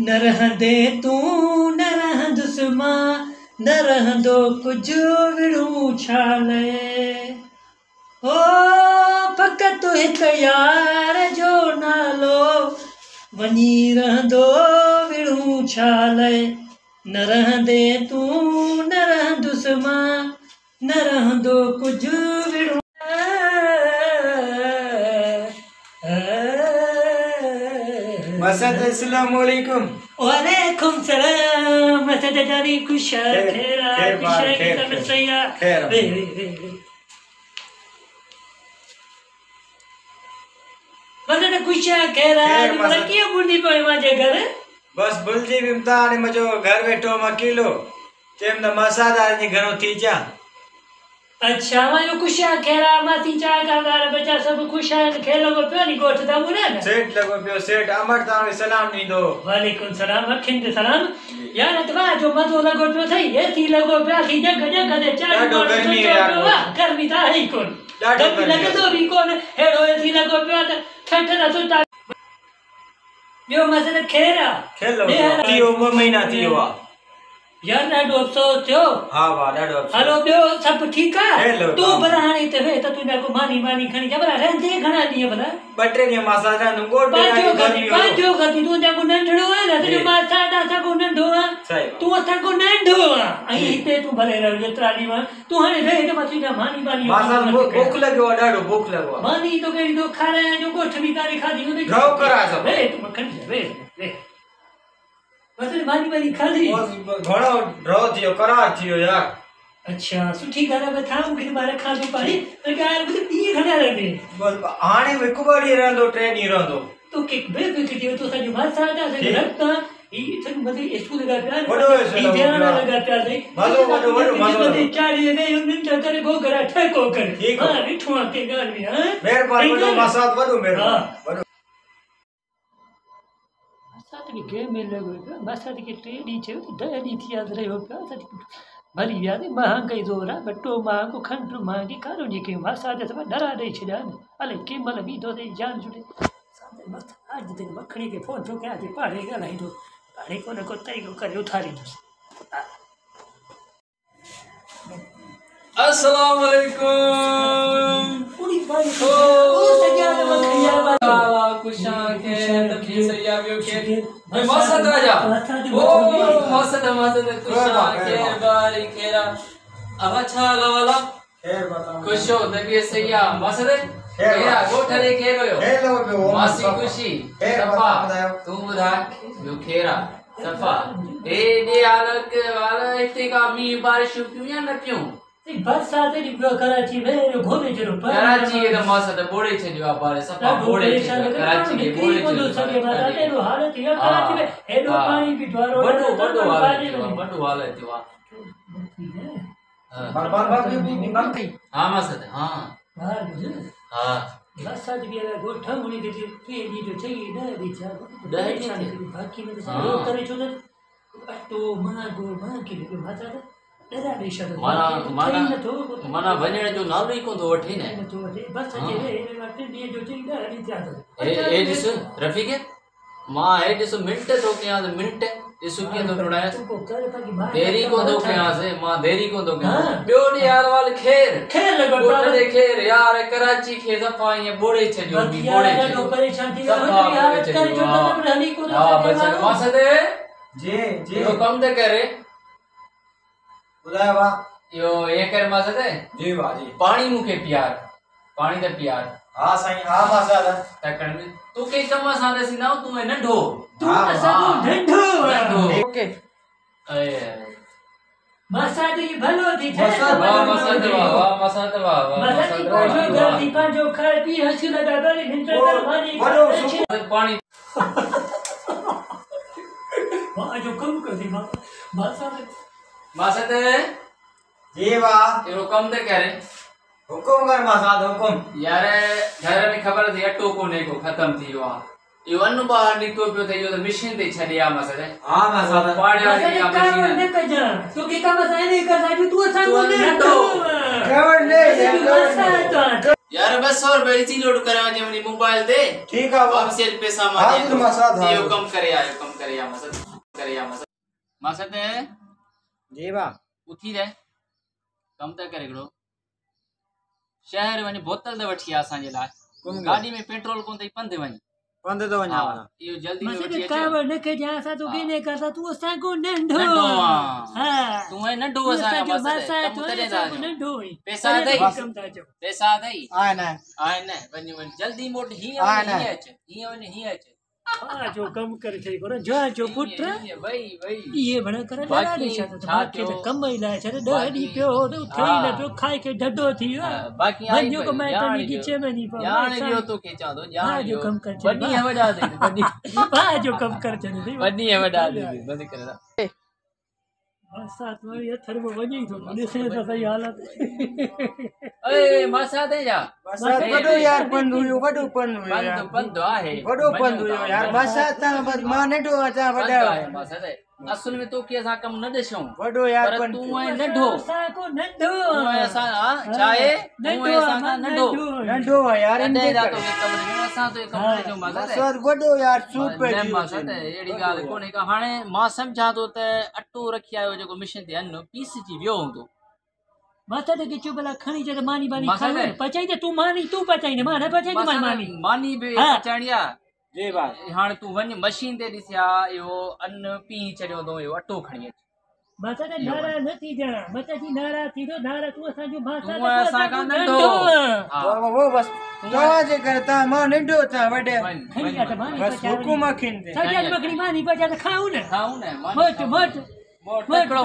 न रहंदे तू न रहंदुसि मां न रहंदो कुझु विड़ूं छाले ओ फ़क़ति हिकु यार जो नालो वञी रहंदो विड़ूं छाले न रहंदे तू न रहंदुसि मां न रहंदो कुझु विड़ूं मसद अस्सलाम वालेकुम। वालेकुम सलाम। मसद जानी खुश खेरा खुश की सब सैया वे मसद खुश खेरा मतलब क्या बुढ़ी पे माजे घर बस बुलजी बिमता ने मजो घर बैठो अकेलो तेम न मसादा ने घणो थी जा अच्छा वो खुश खेरा मासी चा का गार बच्चा सब खुश है खेलो को प्यो नी गोठ दा मुने ना सेठ लगो पियो सेठ अमर तावे सलाम नी दो। वालेकुम सलाम अखिन दे सलाम यार अतवा जो मजो लगो पियो थई एसी लगो पिया थी जग जग दे चार गर्मी यार गर्मी ता है कोन गर्मी लगे तो भी कोन हेड़ो एसी लगो पियो त ठंडा सुता यो मसद खेरा खेलो थियो 2 महीना थियो आ यार डाडो अफसोस थियो हां बा डाडो अफसोस हलो बियो सब ठीक है तू बराणी ते वे त तुने को मानी मानी खणी जबरा रहंदे घणा दी भला बटरे ने मासादा नु गोट बाजो गति तू जा को नंढड़ो है ना तुने मासादा सा को नंढो है तू असा को नंढो है आई हिते तू भले रह जत्राली में तू हने रे त मथी जा मानी मानी मासा भूख लगो डाडो भूख लगो मानी तो केड़ी तो खारे जो गोठ भी तारी खादी नु घाव करा सब वे तू मखन वे मतलब मानी मानी खादी घणो ड्रो थियो करार थियो यार। अच्छा सुठी घर में था मुखे बारे खादो पानी तो यार मुझे ती खड़ा रहने बस हाने हिकु बारी रहंदो ट्रेन ही रहंदो तो के बे थियो तो सजो भाषा जा से रखता ई सन मते स्कूल लगा प्यार बड़ो ई ध्यान लगा प्यार दे मजो मते चाड़ी गए उन चकर को करा ठको कर हां रिठवा के गाल में हां मेहरबानी बड़ो मसाद बड़ो मेहरबानी साथ के गेम में लगो मसाद के ट्रेडी छे डडी थी याद रहो का भली याद महंगाई जोरा बट्टो मांगो खंड मांगी कारो जी के मसाद सब डरा दे छडा अले के मल भी दो दे जान जुड़े साथ मत आज दिन मखणी के फोन तो क्या थी पाड़े गलाई दो पाड़े को न को तरीको करे उठारी दो अस्सलाम वालेकुम पूरी बाई ओ सजाद मखिया वाला खुशा के तभी सैया बियो के मैं मसद राजा ओ मसद खुशा के बारी केरा अब अच्छा वाला खैर बताओ खुशो तभी सैया मसद केरा गोठले के गयो हेलो बे मासी खुशी सफा तू बुधा बियो केरा सफा ए दे आलक वाला इते का मी बारिश क्यों या न क्यों बरसात री कराची में घूमे जरो कराची के तो मसद बोड़े छे जो बारे सफा बोड़े छे कराची के बोड़े छे सके बताते रो हालत है कराची में हेडो पानी भी द्वारो बड़ो हालत हुआ बार भी हां मसद हां बाहर बुझे हां बरसात भी अगर गोठा मुनी के पेड़ी जो चाहिए ना रिचा दही बाकी में तो करे छो तो मां के माता मना वञण जो नालो ई कोन थो वठे न बस जो ए ॾिस रफ़ीक मां ए ॾिस मिंट थो कयां मिंट ॾिस कीअं थो टुड़ायस देरी कोन थो कयांस मां देरी कोन थो कयां ॿियो ॾे यार वाल खेर लॻो खेर यार कराची खे सफ़ा ईअं बोड़े छॾियो बि बोड़े छॾियो परेशान थी यार कर जो त हली कोन हां बस मसद जी जी कम त करे बुलाया वा यो ये कर मसद जी बाजी पानी मुखे प्यार पानी दे प्यार हां साईं हां मसादा तकण तू के कम सां सी ना तू नंढो तू असा नंढो ओके ए मसाद की भलो थी मसद वाह मसद को जो खाए पी हंसी लगा गले निंद्रा कर मानी पानी वाह जो कम कर दी मसद जी वाह तेरो कम ते करे हुकुम कर मसाद हुकुम यार घर में खबर थी अटो कोने को खत्म थी वा यो अनु बाहर निको पियो थे यो तो मशीन ते छडिया मसद हां मसाद पाड़िया की मशीन ने कजा तो के काम साइन कर साजू तू असा को ने कवर ने यार बस और बेसी लोड करा जे मनी मोबाइल दे ठीक है वापस से पैसा मार हाजिर मसाद यो कम करे आयो मसद है जी बा उठी रे कम त करे गड़ो शहर वनी बोतल दे वठी असा जे लाए गाड़ी में पेट्रोल कोन तई पंध वनी पंध तो वना यो जल्दी में मसे वठी का अचो न के जा सा तो के ने करता तू असा को नंढो नंढो, हां तू है नंढो असा मसद तू करे असा को नंढो पैसा दई कम ता जो पैसा दई आए ना वनी जल्दी मोट ही अच आ जो कम कर छे को जो जो पुत्र भाई ये बड़ा करे लड़ा दे छा तो बाकी तो कम ही लाए छे डहडी पियो तो थई न पियो खाए के ढड्डो थियो बाकी आई जो को मैं तनी नीचे में नहीं पा जान जो तो के चा दो जान जो कम कर छे बनी है वडा दे बनी जो कम कर छे बनी है वडा दे बंद कर साथ में ये थर में वनी तो पुलिस ने तो सही हालत ए मासा दे जा बसात वडो यार पंध हुयो वडो पंध हुयो बंद यार बंद आहे वडो पंध हुयो यार बसात ता बस मां नडो अचा वडा मासा दे असल में तो के असा कम न देशो वडो यार पर पंध तू है नढो सा को नंढो तू है असा चाहे तू है असा का नढो नडो यार दे जा तो के कमरे में असा तो कम जो मासा दे बसात वडो यार सूप पे मैं मासा दे एड़ी गाल कोने का हाने मां समझा तो त अट्टो रखी आयो जो मिशन ते अन्न पीस जी वियो हूंदो माता दे के चुबला खणी जे मानी बानी माता दे। खावे पचाई दे तू मानी तू पचाई ने माने पचाई ने मानी मानी बे हाँ। चाणिया जी बात हाणे तू वञ मशीन ते ॾिसिया इहो अन्न पी छॾियो तो इहो अटो खणी अच माता दे नारा नथी जा माता जी नारा थी दो नारा तू असा जो भाषा तू असा का नंढो हा वो बस तवा जे करता मां नडो ता वडे खणी का मानी बस हुकुम खिन दे सजा बकरी मानी पचा खाऊ ने खाऊ ने मोट मोट मोट तकड़ो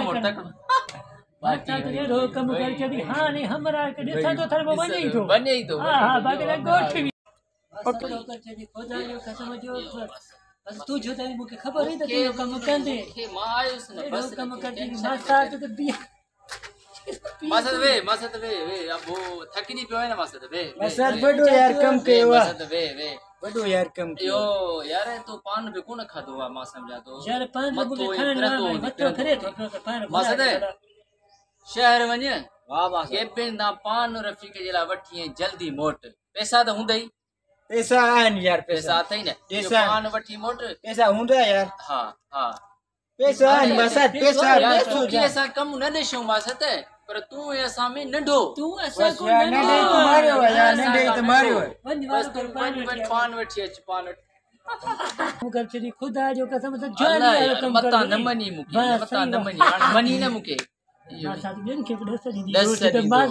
माता दे रो कम कर छदी हां ने हमरा के दिसा तो थर में वनी तो बने तो हां हां बाकी ने गोठ भी पकड़ो कर छदी खोदा यो कसम जो बस तू जो तनी मुके खबर है तो तू कम कंदे के मां आयुस ने बस कम कर दी माता तो बिया मसद वे अब वो थकनी पियो है ना मसद वे बसात वडो यार कम कयो मसद वे वडो यार कम यो यार तो पान भी कोन खादो आ मां समझा तो यार पान मुके खाना मतो करे तो पान मसद शहर वञ वाह वाह के पिंदा पान रफीक जेला वठी जल्दी मोट पैसा तो हुंदई पैसा आन यार पैसा थई ने पैसा पान वठी मोट पैसा हुंदा यार हां हां पैसा आन बसात पैसा यार पैसो तू के सा कम न देशो मासत पर तू ऐसा में नढो तू ऐसा बस को यार नडे तुम्हारे हो यार नडे तुम्हारे हो बस तू पान वठी अच पान मुकर चली खुदा जो कसम से अल्लाह जानी यार, कम मता कर न मनी मुके मता न मनी हाणे मनी न मुके साथ में के दस दी दस तो बास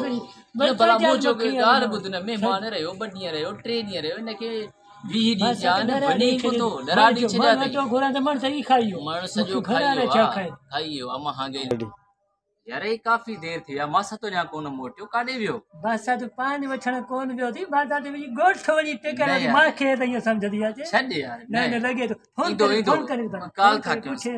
न भला मुझो के गार बुध न मेहमान रहियो बडिया रहियो ट्रेनिया रहियो इनके 20 दी जान बनी को तो डराडी छड्या तो घोड़ा त मन सही खाइयो मानो सजो खाइयो अमा हां गई यार ये काफी देर थी या मासा तो या कोन मोटियो काडे वियो बासा तो पानी वठण कोन वियो थी बासा ते गोठ वणी ते कर नहीं यार। मां खे त समझ दिया जे छड यार नहीं लगे तो फोन करे काल था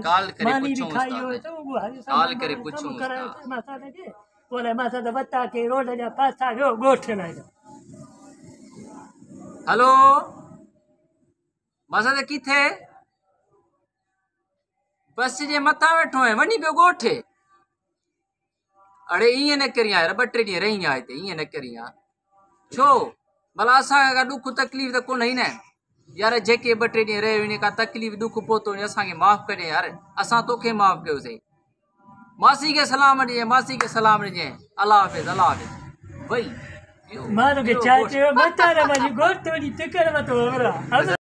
काल करे मानी भी पूछूं खाइयो उस्ताद तो वो हरी काल करे पूछूं उस्ताद मासा लगे बोले मासा तो बता के रोड जा पासा वियो गोठ लाए हेलो मासा ते किथे बस जे मथा वेठो है वनी पे गोठे अरे इं न करी यार 2-3 ॾींहं रही आए ते इं न करी यार छो भला असां का दुख तकलीफ़ तो कोन ही न यार जेके 2-3 ॾींहं रहे इन का तकलीफ़ दुख पहुतो असां के माफ़ करे यार असां तोखे माफ़ कयोसीं मासी के सलाम ॾिजे मासी के सलाम ॾिजे अल्लाह हाफ़िज़ भई मानो के चाचे मता रे मानी गोठ वणी ते कर मतो हमरा